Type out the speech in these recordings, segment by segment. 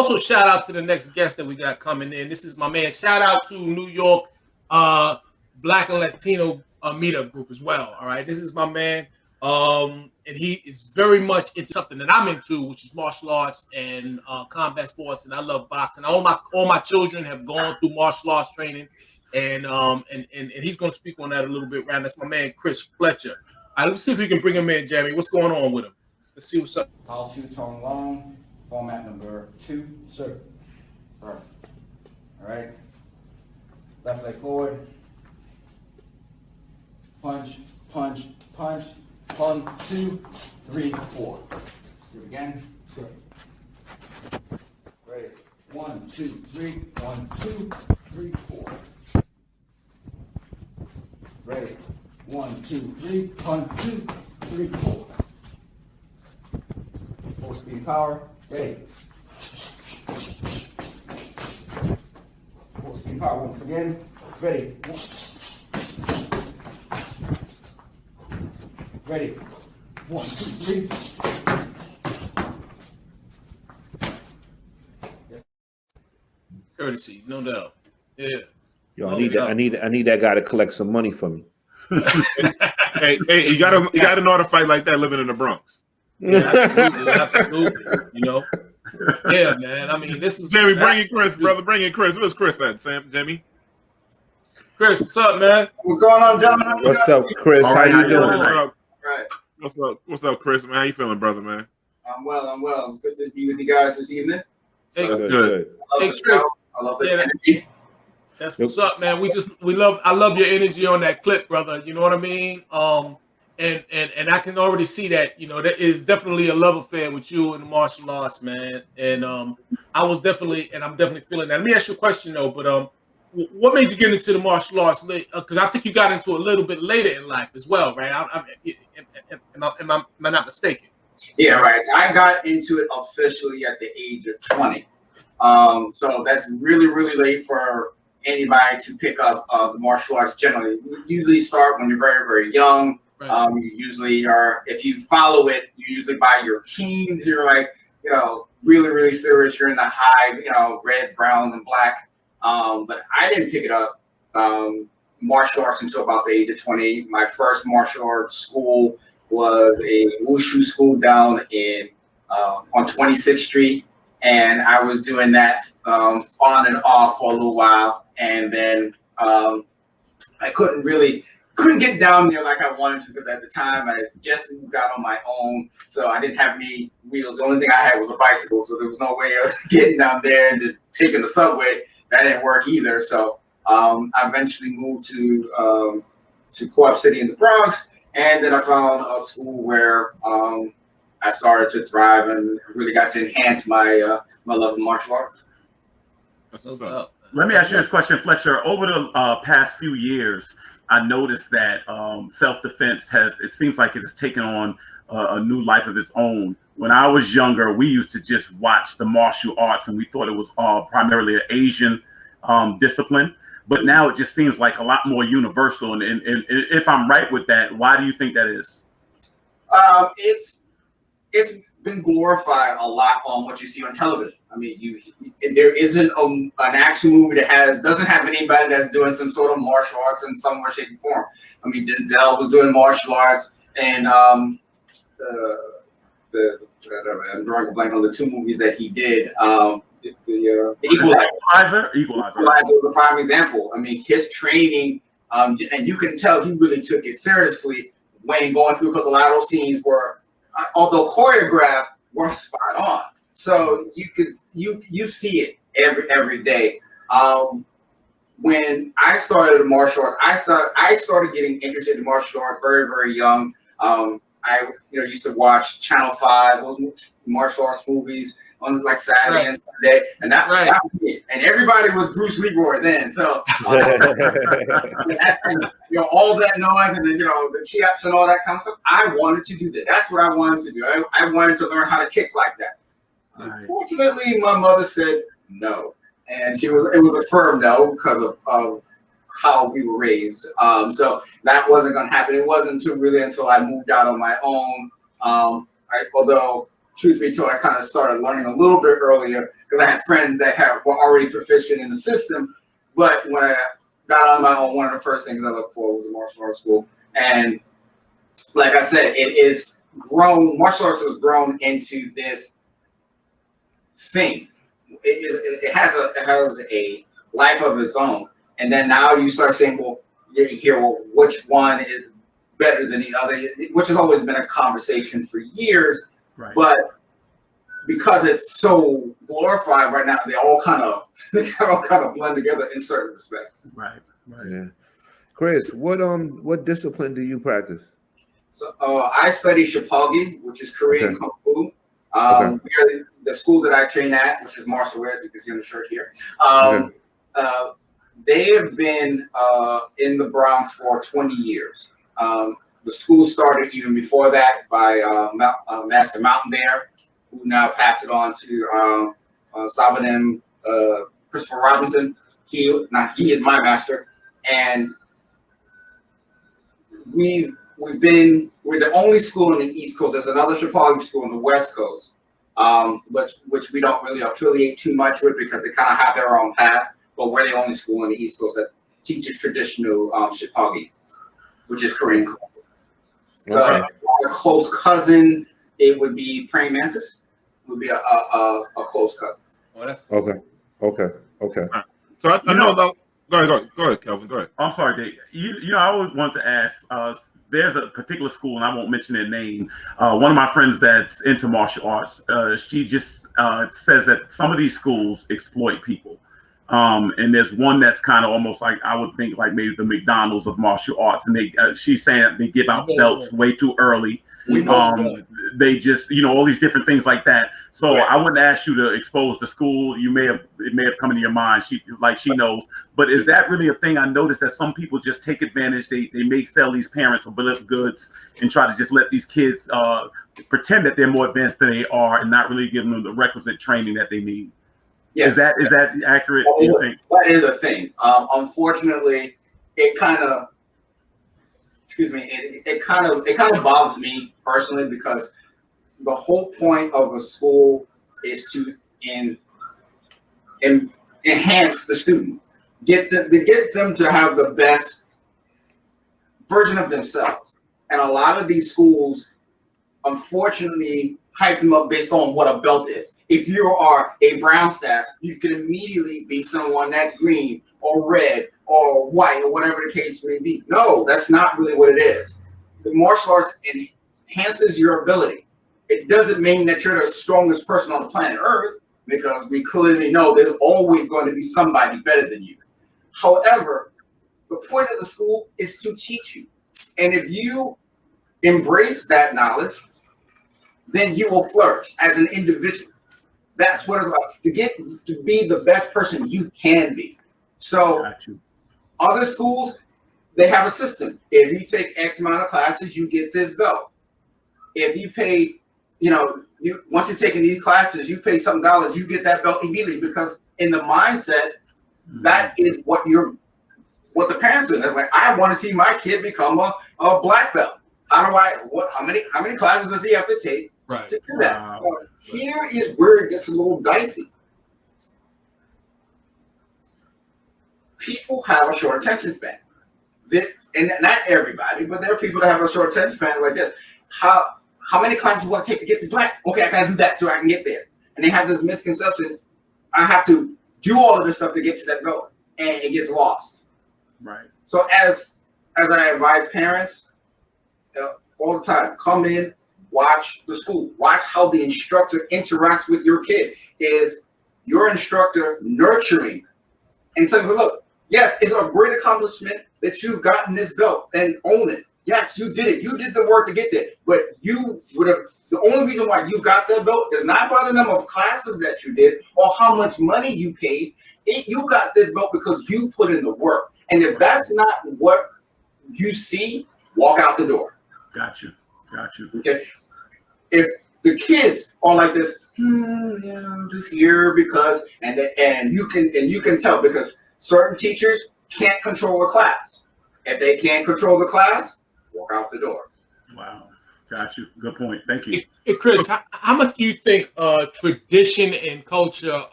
also shout out to the next guest that we got coming in. This is my man. Shout out to New York Black and Latino meetup group as well. All right, this is my man. And he is very much into something that I'm into, which is martial arts and combat sports. And I love boxing. All my children have gone through martial arts training, and he's going to speak on that a little bit. Right, that's my man Chris Fletcher. All right, let's see if we can bring him in, Jamie. What's going on with him? Let's see what's up. How to tone long, format number 2. Sir. All right. Left leg forward. Punch, punch, punch. 1, 2, 3, 4. Let's do it again. Sir. Ready. 1, 2, 3. 1, 2, 3, 4. Ready. 1, 2, 3. 1, 2, 3, 4. Full speed power. Ready. Full speed power once again. Ready. Ready. 1, 2, 3. Yes. Courtesy, no doubt. Yeah. Yo, I need that guy to collect some money for me. hey, you gotta know how to fight like that living in the Bronx. Yeah, absolutely. You know. Yeah, man. I mean, this is Jamie, bring in Chris, brother. Bring in Chris. Where's Chris at, Sam? Jamie? Chris, what's up, man? What's going on, gentlemen? What's up, Chris? How you doing? Right. What's up, Chris? Man, how you feeling, brother, man? I'm well. It's good to be with you guys this evening. Hey, That's good. Hey, Chris. I love the energy. That's what's up, man. I love your energy on that clip, brother. You know what I mean? And I can already see that, you know, there is definitely a love affair with you and the martial arts, man. And I'm definitely feeling that. Let me ask you a question though, but what made you get into the martial arts? Because I think you got into it a little bit later in life as well, right? Am I not mistaken? Yeah, right. So I got into it officially at the age of 20. So that's really, really late for anybody to pick up the martial arts generally. You usually start when you're very, very young. Right. You usually are, if you follow it, you usually by your teens, you're like, you know, really, really serious. You're in the high, you know, red, brown, and black. But I didn't pick it up, martial arts until about the age of 20. My first martial arts school was a wushu school down in on 26th Street. And I was doing that on and off for a little while. And then I couldn't get down there like I wanted to, because at the time I just moved out on my own, so I didn't have any wheels. The only thing I had was a bicycle, so there was no way of getting down there and taking the subway. That didn't work either. So I eventually moved to Co-op City in the Bronx, and then I found a school where I started to thrive and really got to enhance my my love of martial arts. That's what's up. Let me ask you this question, Fletcher. Over the past few years, I noticed that self-defense it seems like it has taken on a new life of its own. When I was younger, we used to just watch the martial arts and we thought it was primarily an Asian discipline. But now it just seems like a lot more universal. And if I'm right with that, why do you think that is? It's been glorified a lot on what you see on television. I mean, there isn't an action movie that doesn't have anybody that's doing some sort of martial arts in some way, shape, or form. I mean, Denzel was doing martial arts, and I'm drawing a blank on the 2 movies that he did. The Equalizer. Equalizer was a prime example. I mean, his training, and you can tell he really took it seriously when going through, because a lot of those scenes were, although choreographed, were spot on. So you see it every day. When I started martial arts, I started getting interested in martial arts very, very young. I used to watch Channel 5, those martial arts movies on like Saturday and Sunday, and that was it. And everybody was Bruce Leroy then. So all that noise and then the chips and all that kind of stuff. I wanted to do that. That's what I wanted to do. I wanted to learn how to kick like that. Unfortunately, my mother said no, and it was a firm no because of how we were raised. So that wasn't going to happen. It wasn't until I moved out on my own. Although truth be told, I kind of started learning a little bit earlier because I had friends that were already proficient in the system. But when I got on my own, one of the first things I looked for was a martial arts school. And like I said, it is grown. Martial arts has grown into this thing. It has a life of its own. And then now you start saying, well, you hear, well, which one is better than the other, which has always been a conversation for years. Right. But because it's so glorified right now, they all kind of blend together in certain respects. Right. Yeah. Chris, what discipline do you practice? So I study Shipagi, which is Korean Kung Fu. The school that I train at, which is martial arts, you can see on the shirt here. They have been in the Bronx for 20 years. The school started even before that by Master Mountain Bear, who now passed it on to Sabanim Christopher Robinson. He is my master, and we're the only school in the East Coast. There's another Shipagi school on the West Coast, which we don't really affiliate too much with because they kind of have their own path. But we're the only school in the East Coast that teaches traditional Shipagi, which is Korean Kung Fu. Okay. A close cousin, it would be praying mantis. Would be a close cousin. Okay. So I know that. Go ahead, Kelvin. Go ahead. I'm sorry, Dave. You know, I always want to ask. There's a particular school, and I won't mention their name. One of my friends that's into martial arts, she just says that some of these schools exploit people. And there's one that's kind of almost like, I would think like maybe the McDonald's of martial arts, and she's saying that they give out belts way too early. They just, all these different things like that. So I wouldn't ask you to expose the school. It may have come into your mind. She knows. But is that really a thing? I noticed that some people just take advantage. They may sell these parents a bill of goods and try to just let these kids pretend that they're more advanced than they are, and not really giving them the requisite training that they need. Yes. Is that accurate? That is a thing. Unfortunately, it kind of bothers me personally because the whole point of a school is to enhance the student, get them to have the best version of themselves. And a lot of these schools, unfortunately, hype them up based on what a belt is. If you are a brown staff, you can immediately be someone that's green or red or white or whatever the case may be. No, that's not really what it is. The martial arts enhances your ability. It doesn't mean that you're the strongest person on the planet Earth, because we clearly know there's always going to be somebody better than you. However, the point of the school is to teach you. And if you embrace that knowledge, then you will flourish as an individual. That's what it's about, to be the best person you can be. So other schools, they have a system. If you take X amount of classes, you get this belt. If you pay, once you're taking these classes, you pay some dollars, you get that belt immediately, because in the mindset, that is what the parents do. They're like, I want to see my kid become a black belt. How many classes does he have to take to do that? Wow. Here is where it gets a little dicey. People have a short attention span. And not everybody, but there are people that have a short attention span like this. How many classes do I take to get to black? Okay, I gotta do that so I can get there. And they have this misconception, I have to do all of this stuff to get to that goal, and it gets lost. Right. So as I advise parents all the time, come in, watch the school, watch how the instructor interacts with your kid. Is your instructor nurturing and saying, look, yes, it's a great accomplishment that you've gotten this belt, and own it. Yes, you did it. You did the work to get there. But you would have, the only reason why you got that belt is not by the number of classes that you did or how much money you paid. You got this belt because you put in the work. And if that's not what you see, walk out the door. Got you. Okay. If the kids are like this, yeah, I'm just here because, and you can tell, because certain teachers can't control a class. If they can't control the class, walk out the door. Wow. Got you. Good point. Thank you. Hey, Chris, how much do you think tradition and culture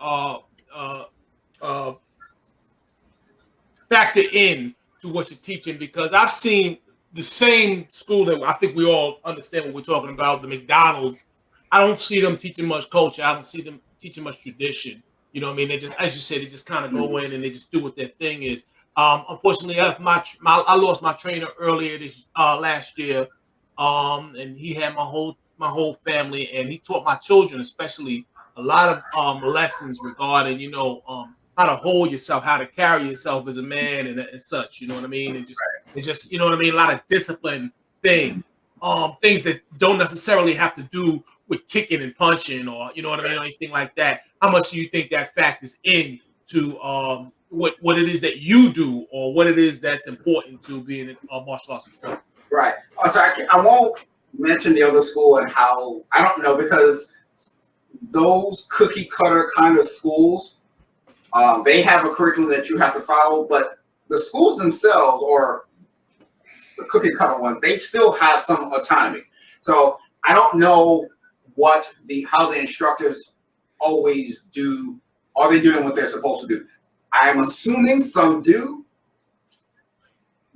factor in to what you're teaching? Because I've seen the same school that I think we all understand what we're talking about, the McDonald's. I don't see them teaching much culture. I don't see them teaching much tradition. You know what I mean? They just, as you said, they just kind of go in and they just do what their thing is. Unfortunately, I lost my trainer earlier this last year, and he had my whole family, and he taught my children, especially, a lot of lessons regarding how to hold yourself, how to carry yourself as a man, and such. You know what I mean? And just you know what I mean. A lot of discipline things, things that don't necessarily have to do with kicking and punching, or you know what I mean, or anything like that. How much do you think that factors in to what it is that you do, or what it is that's important to being a martial arts instructor? Right. So I won't mention the other school and how, I don't know, because those cookie cutter kind of schools, they have a curriculum that you have to follow, but the schools themselves, or the cookie cutter ones, they still have some autonomy. So I don't know how the instructors always do. Are they doing what they're supposed to do? I'm assuming some do,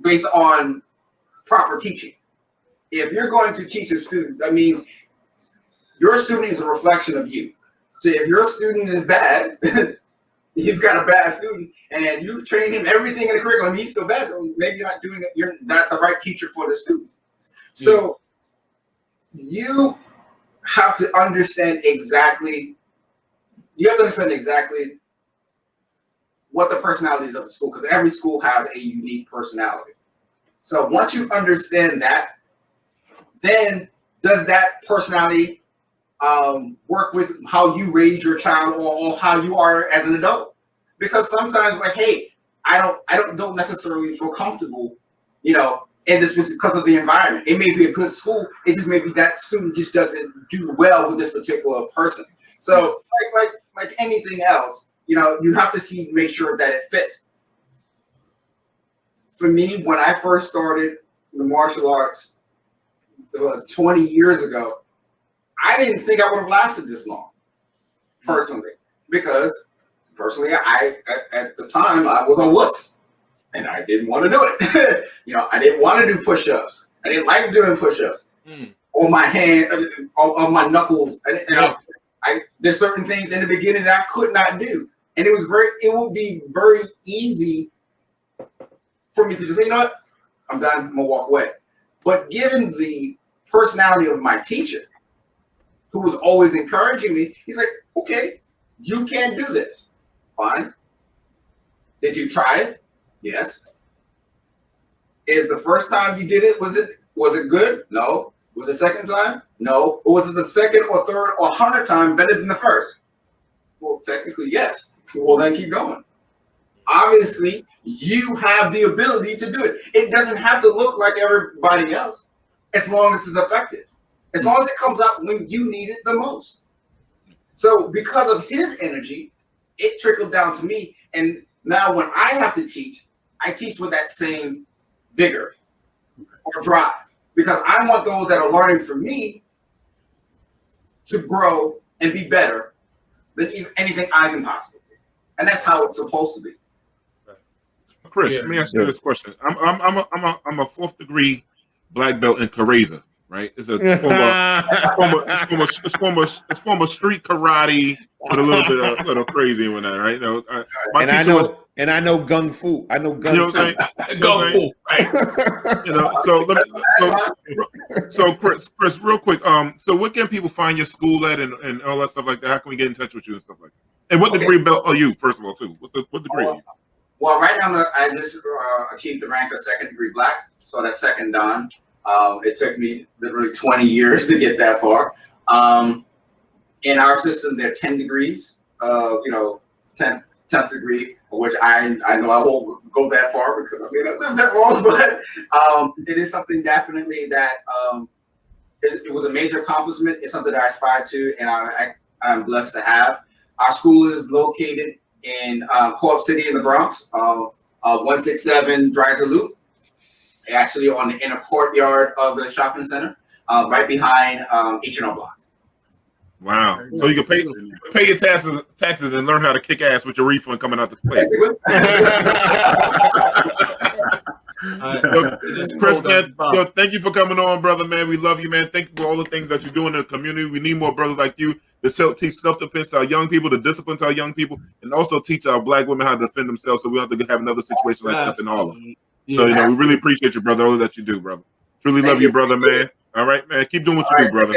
based on proper teaching. If you're going to teach your students, that means your student is a reflection of you. So if your student is bad, you've got a bad student, and you've trained him everything in the curriculum, he's still bad. Maybe you're not doing it. You're not the right teacher for the student. So you have to understand exactly. You have to understand exactly what the personality is of the school, because every school has a unique personality. So once you understand that, then does that personality work with how you raise your child, or how you are as an adult? Because sometimes, like, hey, I don't necessarily feel comfortable, in this because of the environment. It may be a good school. It just maybe that student just doesn't do well with this particular person. So like anything else, you have to make sure that it fits. For me, when I first started the martial arts 20 years ago, I didn't think I would have lasted this long, personally, because I at the time I was a wuss, and I didn't want to do it. I didn't want to do push-ups. I didn't like doing push-ups on my hand, on my knuckles. There's certain things in the beginning that I could not do, and it would be very easy for me to just say, you know what, I'm done, I'm gonna walk away. But given the personality of my teacher, who was always encouraging me, he's like, okay, you can do this. Fine. Did you try it? Yes. Is the first time you did it, was it good? No. Was the second time? No. Or was it the second or third or 100th time better than the first? Well, technically, yes. Well, then keep going. Obviously, you have the ability to do it. It doesn't have to look like everybody else, as long as it's effective. As long as it comes out when you need it the most. So because of his energy, it trickled down to me. And now when I have to teach, I teach with that same vigor or drive, because I want those that are learning from me to grow and be better than anything I can possibly do. And that's how it's supposed to be. Chris, let me ask you this question. I'm a 4th degree black belt in Kareza, right? It's former street karate, but a little crazy in that, right? I know gung fu. I know gung fu. Gung fu, right? So Chris, real quick, so what can people find your school at and all that stuff like that? How can we get in touch with you and stuff like that? And what degree belt are you, first of all, too? What degree are you? Well, right now I just achieved the rank of 2nd degree black, so that's second dan. It took me literally 20 years to get that far. In our system, there are 10 degrees, 10th degree, which I know I won't go that far because I lived that long, but it is something definitely that it was a major accomplishment. It's something that I aspire to, and I'm blessed to have. Our school is located in Co-op City in the Bronx, 167 Dreiser Loop, actually on the inner courtyard of the shopping center. right behind H&R Block. Wow. So you can pay your taxes and learn how to kick ass with your refund coming out this place. Chris, man, thank you for coming on, brother, man. We love you, man. Thank you for all the things that you're doing in the community. We need more brothers like you to teach self-defense to our young people, to discipline to our young people, and also teach our black women how to defend themselves so we don't have to have another situation like that in Harlem. So, we really appreciate you, brother, all that you do, brother. Truly love you, brother, man. All right, man. Keep doing what you do, brother.